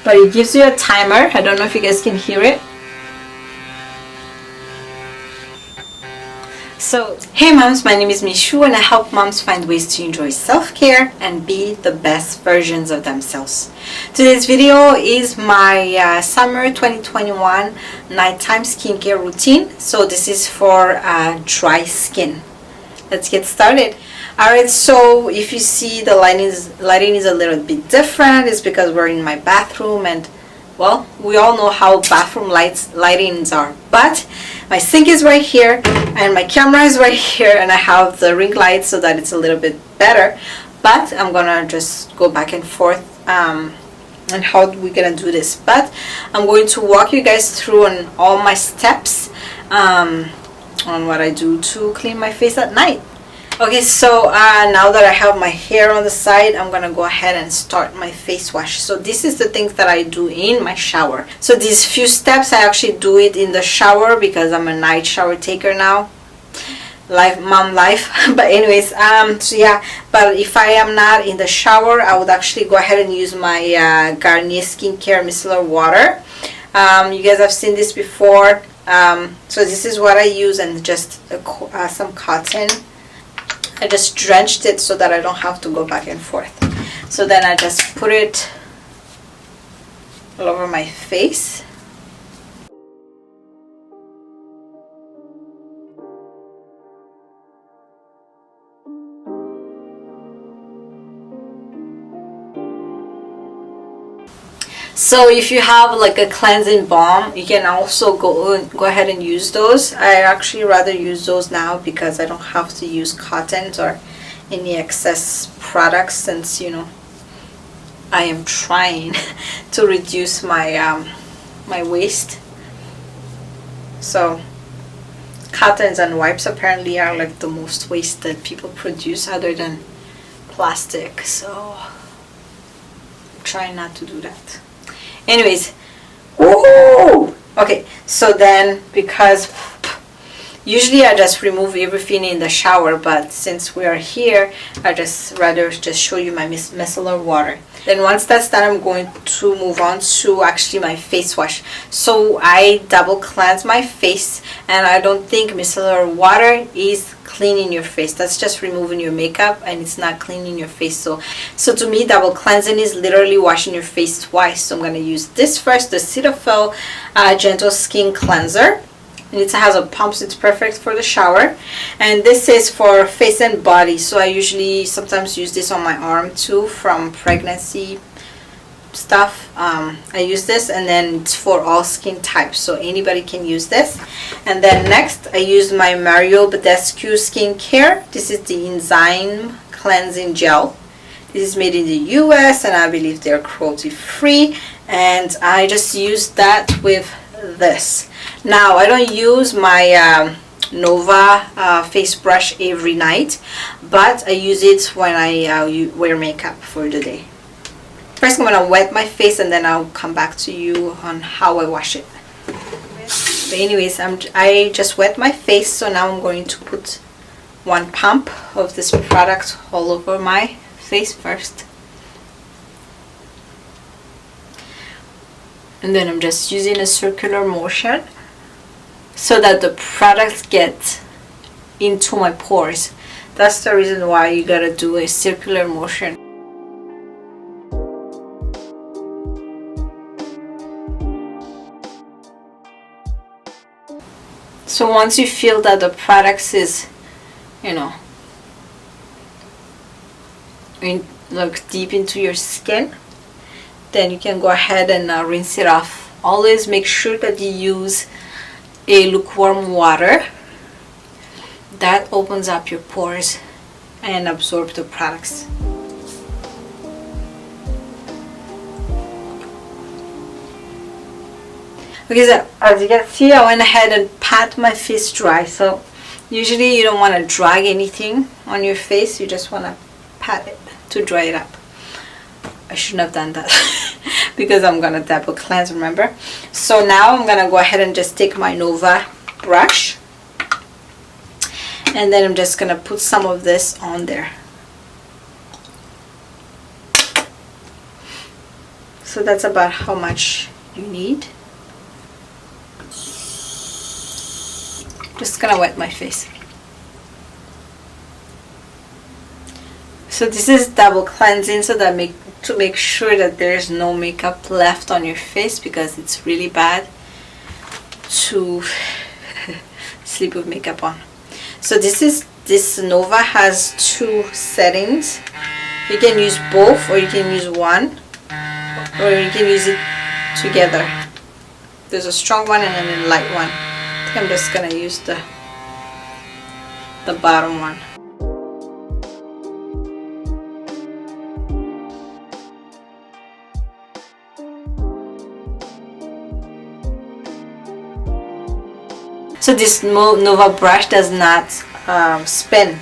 but it gives you a timer. I don't know if you guys can hear it. So, hey moms, my name is Michou and I help moms find ways to enjoy self-care and be the best versions of themselves. Today's video is my summer 2021 nighttime skincare routine. So this is for dry skin. Let's get started. Alright, so if you see the lighting is a little bit different, it's because we're in my bathroom, and well, we all know how bathroom lightings are. But my sink is right here and my camera is right here, and I have the ring light so that it's a little bit better. But I'm gonna just go back and forth on how we're gonna do this. But I'm going to walk you guys through on all my steps on what I do to clean my face at night. Okay, so now that I have my hair on the side, I'm gonna go ahead and start my face wash. So this is the things that I do in my shower. So these few steps, I actually do it in the shower because I'm a night shower taker now. Mom life. But anyways, so yeah, but if I am not in the shower, I would actually go ahead and use my Garnier Skincare Micellar Water. You guys have seen this before. So this is what I use, and just some cotton. I just drenched it so that I don't have to go back and forth. So then I just put it all over my face. So if you have like a cleansing balm, you can also go ahead and use those. I actually rather use those now because I don't have to use cottons or any excess products, since you know I am trying to reduce my my waste. So cottons and wipes apparently are like the most waste that people produce other than plastic. So I'm trying not to do that. Anyways, woohoo! Okay, so then, because usually I just remove everything in the shower, but since we are here, I just rather just show you my micellar water. Then once that's done, I'm going to move on to actually my face wash. So I double cleanse my face, and I don't think micellar water is cleaning your face. That's just removing your makeup, and it's not cleaning your face. So to me, double cleansing is literally washing your face twice. So I'm going to use this first, the Cetaphil Gentle Skin Cleanser. And it has a pump, so it's perfect for the shower. And this is for face and body. So I usually sometimes use this on my arm too, from pregnancy stuff. I use this, and then it's for all skin types, so anybody can use this. And then next, I use my Mario Badescu Skincare. This is the Enzyme Cleansing Gel. This is made in the US, and I believe they're cruelty free. And I just use that with this. Now I don't use my Nova face brush every night, but I use it when I wear makeup for the day. First, I'm gonna wet my face, and then I'll come back to you on how I wash it. But anyways, I just wet my face, so now I'm going to put one pump of this product all over my face first. And then I'm just using a circular motion so that the products get into my pores. That's the reason why you gotta do a circular motion. So once you feel that the products is, you know, look deep into your skin, then you can go ahead and rinse it off. Always make sure that you use a lukewarm water. That opens up your pores and absorb the products. Okay, so as you can see, I went ahead and pat my face dry. So usually you don't want to drag anything on your face, you just want to pat it to dry it up. I shouldn't have done that because I'm gonna double cleanse, remember? So now I'm gonna go ahead and just take my Nova brush, and then I'm just gonna put some of this on there. So So that's about how much you need. Just gonna wet my face. So this is double cleansing, so that to make sure that there's no makeup left on your face, because it's really bad to sleep with makeup on. So this Nova has 2 settings. You can use both, or you can use one, or you can use it together. There's a strong one and then a light one. I think I'm just gonna use the bottom one. So this Nova brush does not spin,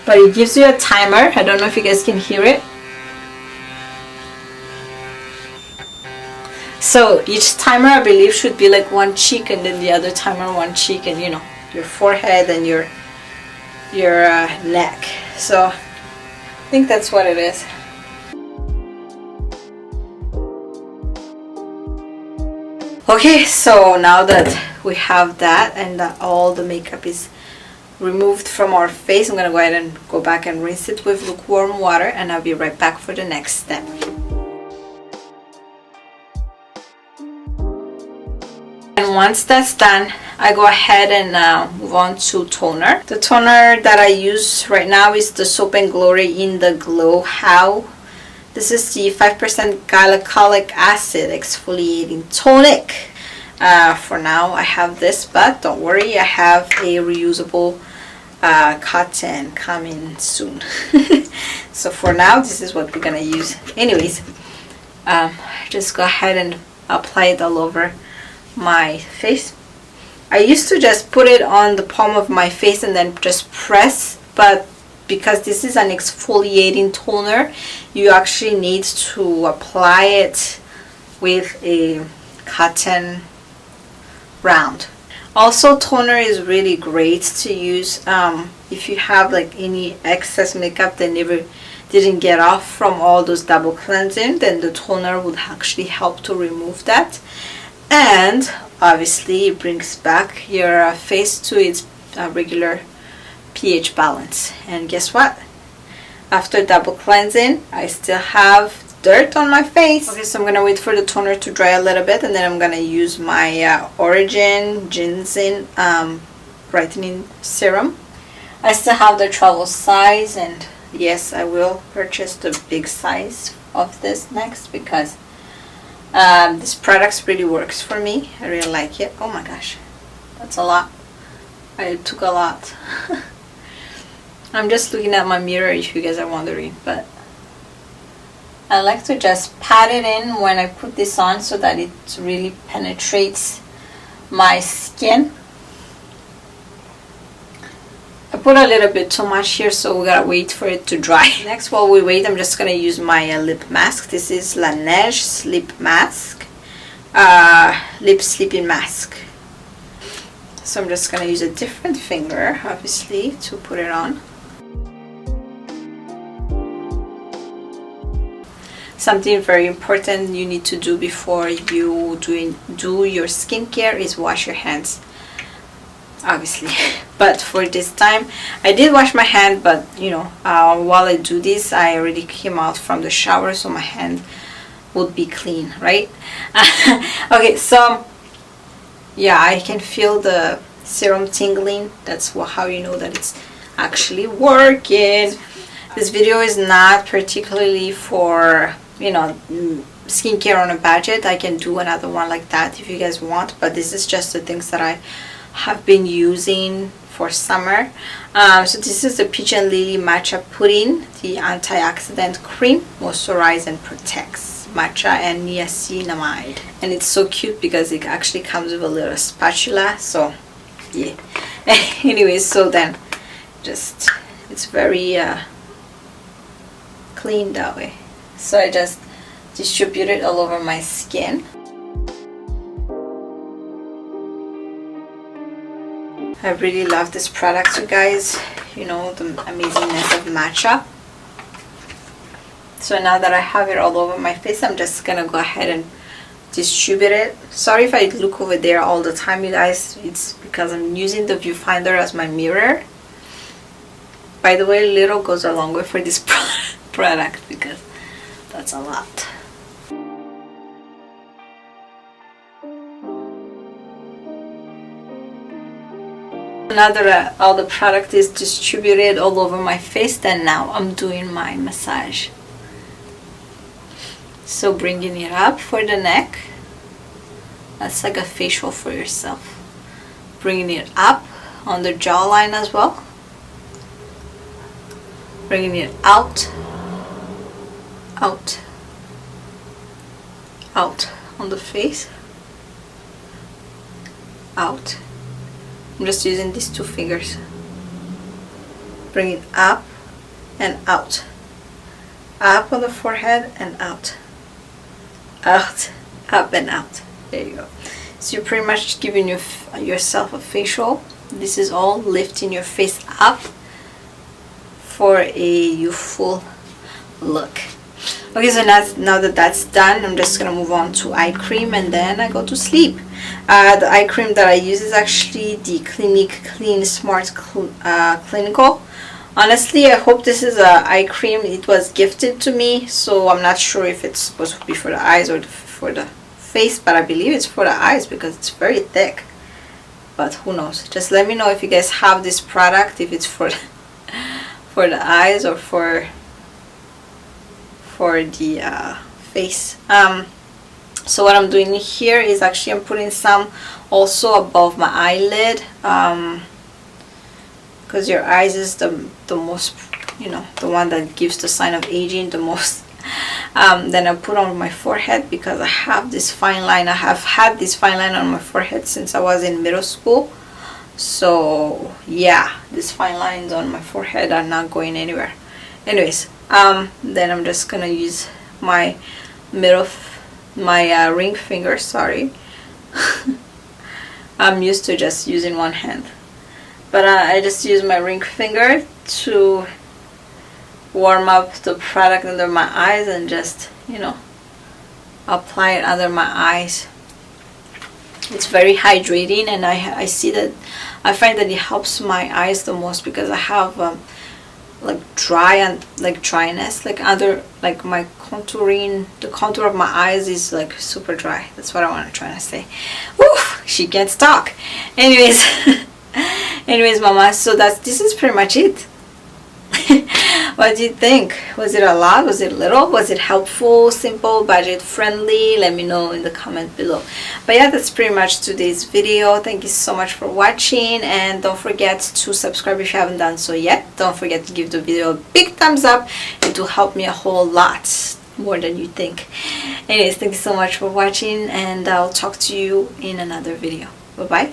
but it gives you a timer. I don't know if you guys can hear it. So each timer, I believe, should be like one cheek, and then the other timer one cheek, and you know, your forehead and your neck. So I think that's what it is. Okay, so now that we have that and that all the makeup is removed from our face, I'm gonna go ahead and go back and rinse it with lukewarm water, and I'll be right back for the next step. And once that's done, I go ahead and move on to toner. The toner that I use right now is the Soap and Glory in the Glow How. This is the 5% glycolic acid exfoliating tonic. For now I have this, but don't worry, I have a reusable cotton coming soon. So for now, this is what we're gonna use. Anyways, just go ahead and apply it all over my face. I used to just put it on the palm of my face and then just press, but because this is an exfoliating toner, you actually need to apply it with a cotton round. Also, toner is really great to use if you have like any excess makeup that didn't get off from all those double cleansing, then the toner would actually help to remove that. And obviously it brings back your face to its regular pH balance. And guess what? After double cleansing, I still have dirt on my face. Okay, so I'm gonna wait for the toner to dry a little bit, and then I'm gonna use my Origin Ginseng brightening serum. I still have the travel size, and yes, I will purchase the big size of this next, because this product really works for me. I really like it. Oh my gosh, that's a lot. I took a lot. I'm just looking at my mirror if you guys are wondering, but I like to just pat it in when I put this on so that it really penetrates my skin. I put a little bit too much here, so we gotta wait for it to dry. Next, while we wait, I'm just gonna use my lip mask. This is Laneige's lip mask, lip sleeping mask. So I'm just gonna use a different finger, obviously, to put it on. Something very important you need to do before you do your skincare is wash your hands, obviously. But for this time, I did wash my hand, but you know, while I do this, I already came out from the shower, so my hand would be clean, right? Okay, so yeah, I can feel the serum tingling. That's how you know that it's actually working. This video is not particularly for, you know, skincare on a budget. I can do another one like that if you guys want, but this is just the things that I have been using for summer. So this is the Peach and Lily Matcha Pudding, the antioxidant cream, moisturizes and protects matcha and niacinamide. And it's so cute because it actually comes with a little spatula, so yeah. Anyways, so then just, it's very clean that way. So I just distribute it all over my skin. I really love this product, you guys. You know, the amazingness of matcha. So now that I have it all over my face, I'm just gonna go ahead and distribute it. Sorry if I look over there all the time, you guys. It's because I'm using the viewfinder as my mirror. By the way, little goes a long way for this product because that's a lot. Now that all the product is distributed all over my face, then now I'm doing my massage. So bringing it up for the neck. That's like a facial for yourself. Bringing it up on the jawline as well. Bringing it out, out, out on the face, out. I'm just using these 2 fingers. Bring it up and out. Up on the forehead and out. Out, up and out. There you go. So you're pretty much giving yourself a facial. This is all lifting your face up for a youthful look. Okay, so now that that's done, I'm just gonna move on to eye cream, and then I go to sleep. The eye cream that I use is actually the Clinique Clean Smart Clinical. Honestly, I hope this is a eye cream. It was gifted to me, so I'm not sure if it's supposed to be for the eyes or for the face, but I believe it's for the eyes because it's very thick. But who knows? Just let me know if you guys have this product, if it's for the eyes or for the face. So what I'm doing here is actually I'm putting some also above my eyelid, because your eyes is the most, you know, the one that gives the sign of aging the most. Then I put on my forehead because I have this fine line. I have had this fine line on my forehead since I was in middle school. So yeah, these fine lines on my forehead are not going anywhere. Anyways, then I'm just gonna use my ring finger. Sorry. I'm used to just using one hand, but I just use my ring finger to warm up the product under my eyes and just, you know, apply it under my eyes. It's very hydrating, and I see that I find that it helps my eyes the most because I have like dryness, like under, like my contouring, the contour of my eyes is like super dry. That's what I want to try to say. Woo, she can't talk. Anyways, mama, so this is pretty much it. What do you think? Was it a lot? Was it little? Was it helpful, simple, budget friendly? Let me know in the comment below. But yeah, that's pretty much today's video. Thank you so much for watching, and don't forget to subscribe if you haven't done so yet. Don't forget to give the video a big thumbs up. It will help me a whole lot, more than you think. Anyways, thank you so much for watching, and I'll talk to you in another video. Bye bye.